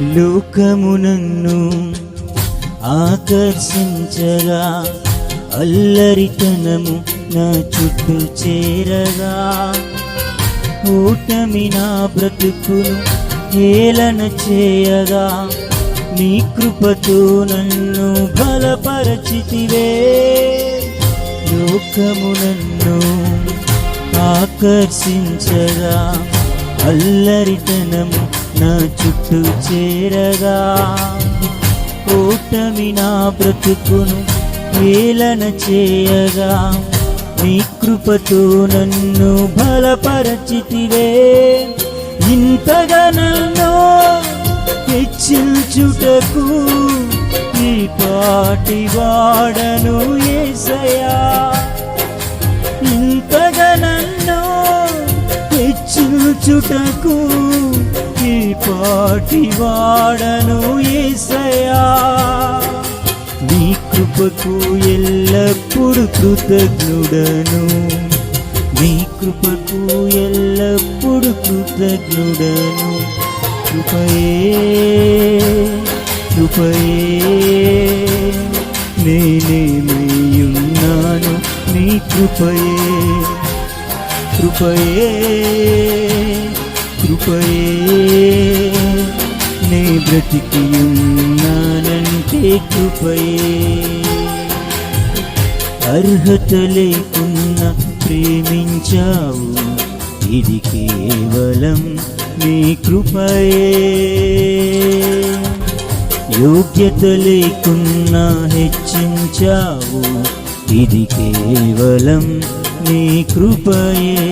లోకమునన్ను ఆకర్షించగా, అల్లరితనము నా చుట్టూ చేరగా, ఓటమి నా బ్రతుకును హేళన చేయగా, నీ కృపతో నన్ను బలపరచితివే. లోకమునన్ను ఆకర్షించగా, అల్లరితనము నా చుట్టూ చేరగా, ఓటమి నా బ్రతుకును హేళన చేయగా, నీ కృపతో నన్ను బలపరచితివే. ఇంతగా నన్ను హెచ్చించుటకు ఈ పాటి వాడను యేసయ్యా. ఇంతగా నన్ను హెచ్చించుటకు ఈ పాటి వాడను యేసయ్యా. నీ కృపకు ఎల్లప్పుడు కృతజ్ఞుడను, నీ కృపకు ఎల్లప్పుడు కృతజ్ఞుడను. కృపయే కృపయే నేనేమయ్యున్నాను, నీ కృపయే కృపయే కృపయే నే బ్రతికియున్నానంటే కృపయే. అర్హత లేకున్నా ప్రేమించావు, ఇది కేవలం నీ కృపయే. యోగ్యత లేకున్నా హెచ్చించావు, ఇది కేవలం నీ కృపయే.